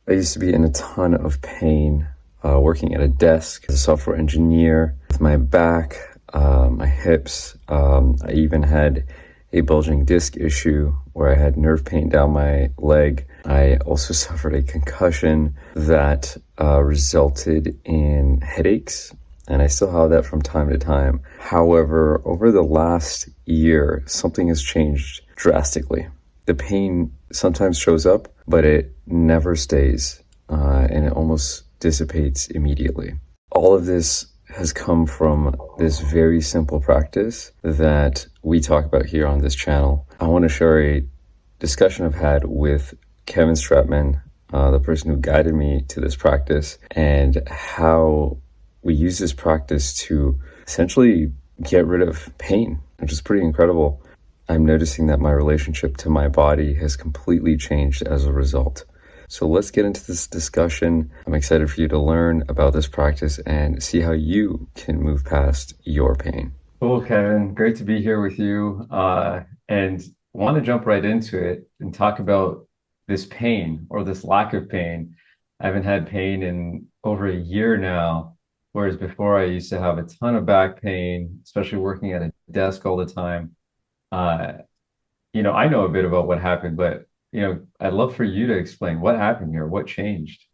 I used to be in a ton of pain working at a desk as a software engineer with my back, my hips. I even had a bulging disc issue where I had nerve pain down my leg. I also suffered a concussion that resulted in headaches, and I still have that from time to time. However, over the last year, something has changed drastically. The pain sometimes shows up, but it never stays, and it almost dissipates immediately. All of this has come from this very simple practice that we talk about here on this channel. I want to share a discussion I've had with Kevin Stratman, the person who guided me to this practice, and how we use this practice to essentially get rid of pain, which is pretty incredible. I'm noticing that my relationship to my body has completely changed as a result. So let's get into this discussion. I'm excited for you to learn about this practice and see how you can move past your pain. Cool, Kevin. Great to be here with you. And want to jump right into it and talk about this pain or this lack of pain. I haven't had pain in over a year now, whereas before I used to have a ton of back pain, especially working at a desk all the time. Uh, I know a bit about what happened, but I'd love for you to explain what happened here, what changed.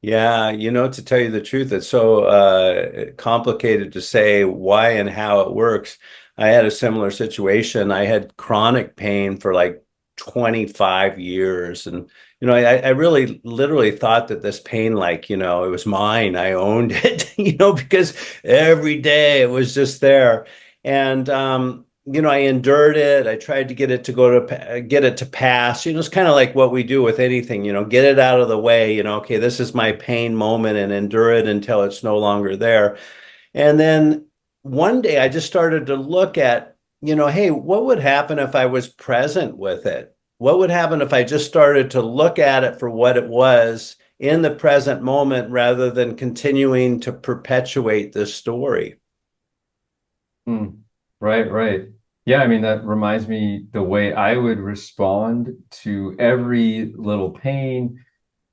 Yeah, to tell you the truth, it's so complicated to say why and how it works. I had a similar situation. I had chronic pain for like 25 years. And, I really literally thought that this pain, like, it was mine. I owned it, because every day it was just there. And, I endured it. I tried to get it to get it to pass. It's kind of like what we do with anything, get it out of the way, okay, this is my pain moment and endure it until it's no longer there. And then one day I just started to look at, hey, what would happen if I was present with it? What would happen if I just started to look at it for what it was in the present moment rather than continuing to perpetuate this story? Hmm. Right, right. Yeah, I mean, that reminds me the way I would respond to every little pain,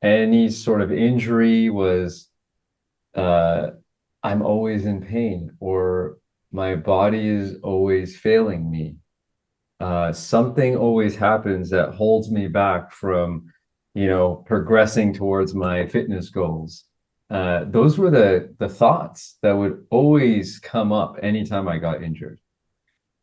any sort of injury was uh, I'm always in pain, or my body is always failing me. Something always happens that holds me back from, progressing towards my fitness goals. Those were the thoughts that would always come up anytime I got injured.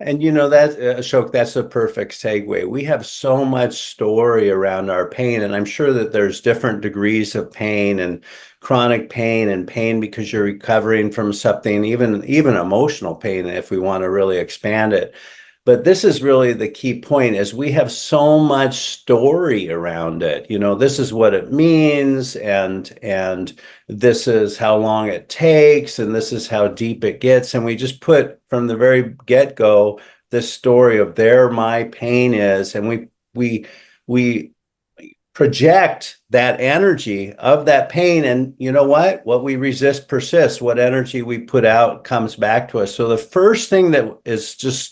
And that, Ashok, that's a perfect segue. We have so much story around our pain, and I'm sure that there's different degrees of pain and chronic pain and pain because you're recovering from something, even emotional pain, if we want to really expand it. But this is really the key point is we have so much story around it. This is what it means, and this is how long it takes, and this is how deep it gets. And we just put from the very get-go this story of there my pain is, and we project that energy of that pain. And you know what we resist persists. What energy we put out comes back to us. So the first thing that is just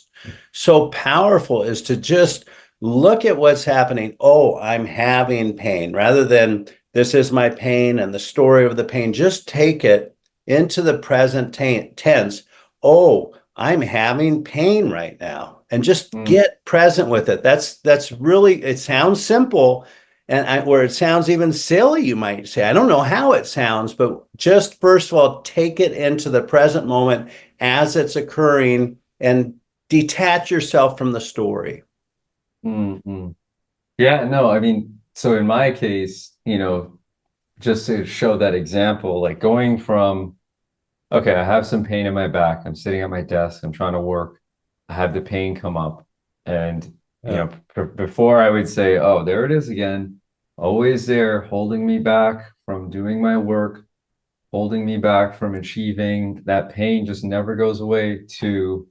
so powerful is to just look at what's happening. Oh, I'm having pain, rather than this is my pain and the story of the pain. Just take it into the present tense. Oh, I'm having pain right now, and just Mm. get present with it. That's really, it sounds simple, and where it sounds even silly, you might say. I don't know how it sounds, but just first of all, take it into the present moment as it's occurring and detach yourself from the story. Mm-mm. Yeah, no, I mean, so in my case, just to show that example, like going from, okay, I have some pain in my back. I'm sitting at my desk. I'm trying to work. I have the pain come up. And, Yeah. before I would say, oh, there it is again, always there, holding me back from doing my work, holding me back from achieving. That pain just never goes away to,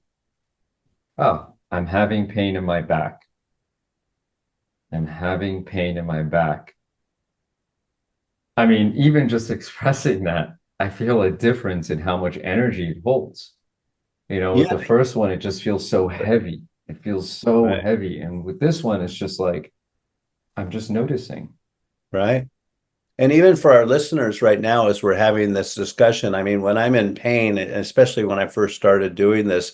oh, I'm having pain in my back. I'm having pain in my back. I mean, even just expressing that, I feel a difference in how much energy it holds. With Yeah. the first one, it just feels so heavy. It feels so Right. heavy. And with this one, it's just like, I'm just noticing. Right. And even for our listeners right now, as we're having this discussion, I mean, when I'm in pain, and especially when I first started doing this,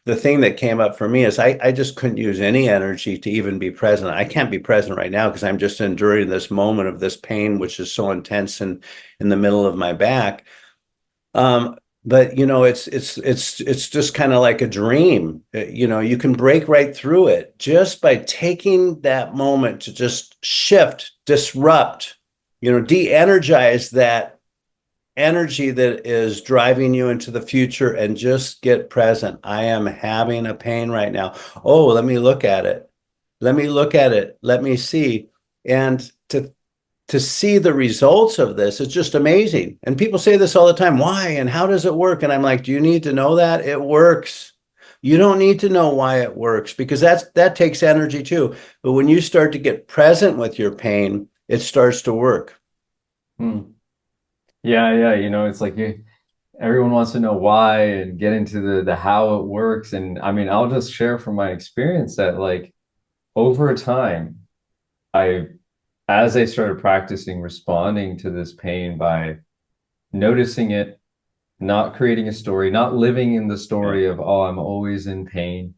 the thing that came up for me is I just couldn't use any energy to even be present. I can't be present right now because I'm just enduring this moment of this pain, which is so intense in the middle of my back. But you know, it's just kind of like a dream. You know, you can break right through it just by taking that moment to just shift, disrupt, you know, de-energize that energy that is driving you into the future and just get present. I am having a pain right now. Oh, let me look at it. Let me look at it. Let me see. And to see the results of this, it's just amazing. And people say this all the time, why and how does it work? And I'm like, do you need to know that? It works. You don't need to know why it works because that takes energy too. But when you start to get present with your pain, it starts to work. Hmm. Yeah, yeah. It's like everyone wants to know why and get into the how it works. And I mean, I'll just share from my experience that like over time, I as I started practicing responding to this pain by noticing it, not creating a story, not living in the Yeah. story of, oh, I'm always in pain.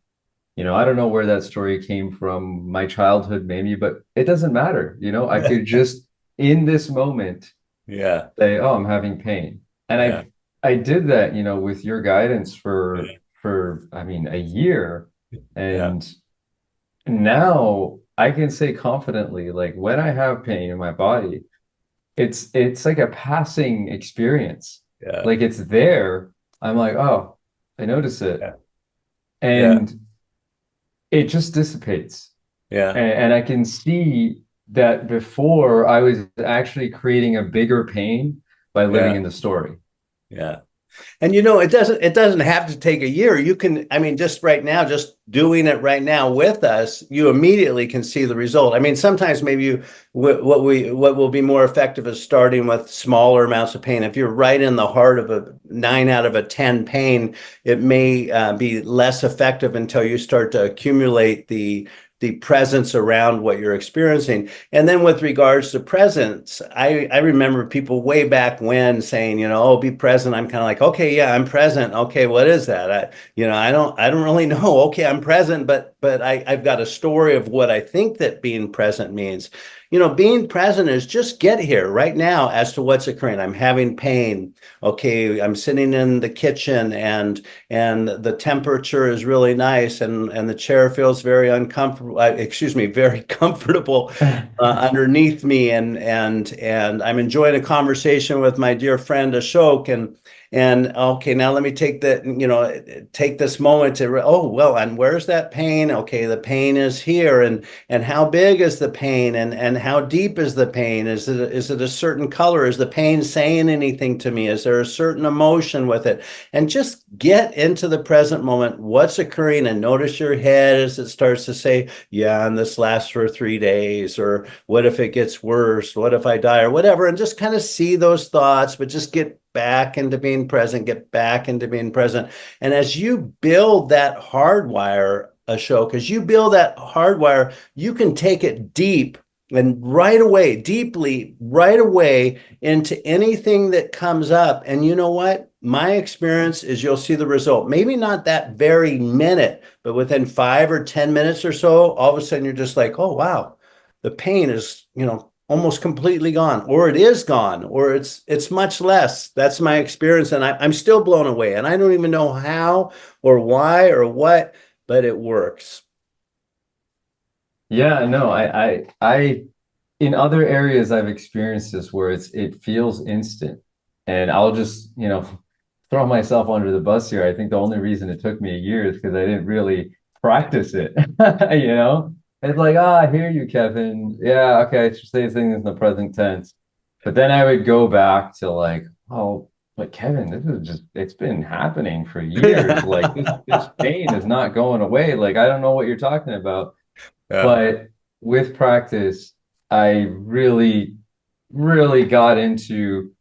I don't know where that story came from, my childhood maybe, but it doesn't matter. I could just in this moment Yeah. say, oh, I'm having pain. And Yeah. I did that, with your guidance for I mean a year. Yeah. And now I can say confidently, like when I have pain in my body, it's like a passing experience. Yeah. Like it's there. I'm like, oh, I notice it. Yeah. Yeah. And it just dissipates. Yeah. And I can see that before I was actually creating a bigger pain by living Yeah. in the story. Yeah. And you know, it doesn't have to take a year. You can, I mean, just right now, just doing it right now with us, you immediately can see the result. I mean, sometimes maybe what will be more effective is starting with smaller amounts of pain. If you're right in the heart of a 9 out of 10 pain, it may be less effective until you start to accumulate the presence around what you're experiencing. And then with regards to presence, I remember people way back when saying, you know, oh, be present. I'm kind of like, okay, yeah, I'm present. Okay, what is that? I don't really know. Okay, I'm present, but I've got a story of what I think that being present means. You know, being present is just get here right now as to what's occurring. I'm having pain. Okay, I'm sitting in the kitchen and the temperature is really nice and the chair feels very uncomfortable, excuse me, very comfortable underneath me and I'm enjoying a conversation with my dear friend Ashok and okay, now let me take this moment to oh well, and where's that pain? Okay, the pain is here, and how big is the pain, and how deep is the pain? Is it a certain color? Is the pain saying anything to me? Is there a certain emotion with it? And just get into the present moment, what's occurring, and notice your head as it starts to say, yeah, and this lasts for 3 days, or what if it gets worse? What if I die, or whatever? And just kind of see those thoughts, but just get back into being present, get back into being present. And as you build that hardwire, Ashok, as you build that hardwire, you can take it deep and right away, deeply, right away into anything that comes up. And you know what? My experience is you'll see the result. Maybe not that very minute, but within 5 or 10 minutes or so, all of a sudden you're just like, oh, wow, the pain is, almost completely gone, or it is gone, or it's much less. That's my experience. And I'm still blown away. And I don't even know how or why or what, but it works. Yeah, no, in other areas I've experienced this where it feels instant. And I'll just, throw myself under the bus here. I think the only reason it took me a year is because I didn't really practice it. You know? It's like, I hear you, Kevin. Yeah, okay, I should say things in the present tense. But then I would go back to like, oh, but Kevin, this is just it's been happening for years. Like this pain is not going away. Like I don't know what you're talking about. Yeah. But with practice, I really, really got into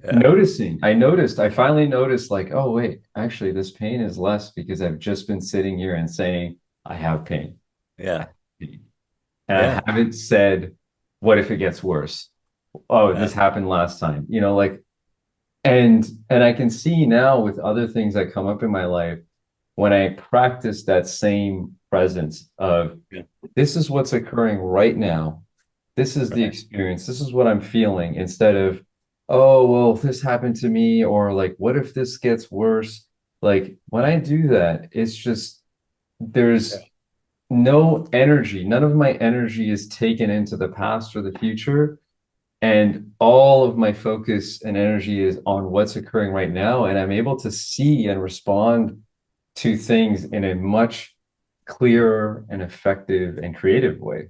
Yeah. noticing. I finally noticed, like, oh, wait, actually, this pain is less because I've just been sitting here and saying, I have pain. I Yeah. have pain. And Yeah. I haven't said, what if it gets worse? oh, Yeah. this happened last time, you know, like, and I can see now with other things that come up in my life when I practice that same presence of Yeah. this is what's occurring right now. This is the Right. experience. This is what I'm feeling instead of, oh, well, if this happened to me, or like, what if this gets worse? Like, when I do that, it's just, Yeah. there's no energy. None of my energy is taken into the past or the future. And all of my focus and energy is on what's occurring right now. And I'm able to see and respond to things in a much clearer and effective and creative way.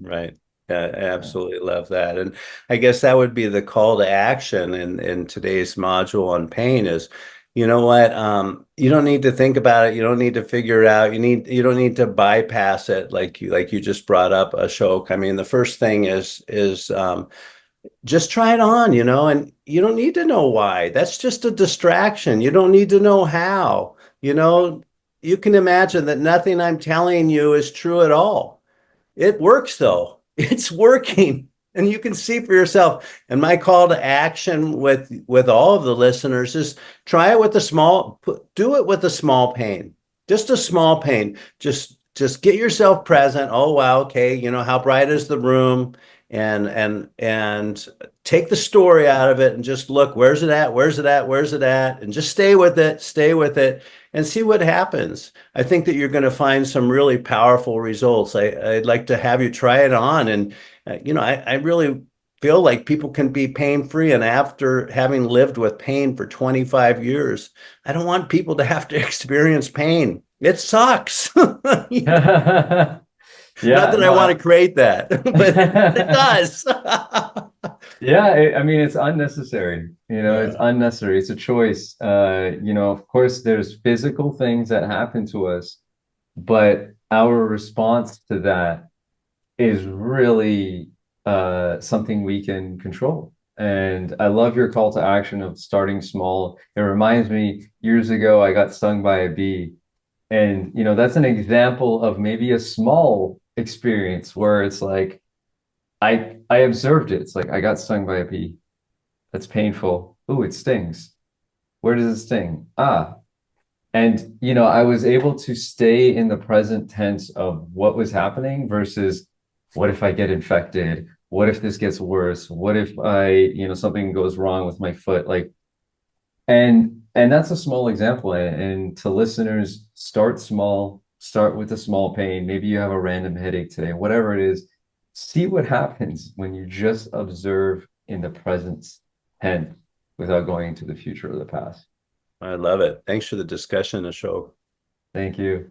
Right. Yeah, I absolutely love that. And I guess that would be the call to action in today's module on pain is, you know what? You don't need to think about it. You don't need to figure it out. You don't need to bypass it like you just brought up, Ashok. I mean, the first thing is just try it on, and you don't need to know why. That's just a distraction. You don't need to know how. You can imagine that nothing I'm telling you is true at all. It works though. It's working. And you can see for yourself. And my call to action with all of the listeners is try it with do it with a small pain. Just a small pain. Just get yourself present. Oh wow, okay, how bright is the room? And take the story out of it and just look, where's it at? Where's it at? Where's it at? And just stay with it, and see what happens. I think that you're going to find some really powerful results. I'd like to have you try it on. And, I really feel like people can be pain free. And after having lived with pain for 25 years, I don't want people to have to experience pain. It sucks. Not Yeah, that I no, want to create that, but it I, does. yeah, I mean, it's unnecessary. You know, it's Yeah. unnecessary. It's a choice. You know, of course, there's physical things that happen to us, but our response to that is really something we can control. And I love your call to action of starting small. It reminds me, years ago, I got stung by a bee. And, you know, that's an example of maybe a small experience where it's like, I observed it. It's like I got stung by a bee. That's painful. Ooh, it stings. Where does it sting? Ah. And you know, I was able to stay in the present tense of what was happening versus what if I get infected? What if this gets worse? What if something goes wrong with my foot? Like, and that's a small example. And to listeners, start small, start with a small pain. Maybe you have a random headache today, whatever it is. See what happens when you just observe in the present tense without going into the future or the past. I love it. Thanks for the discussion, Ashok. Thank you.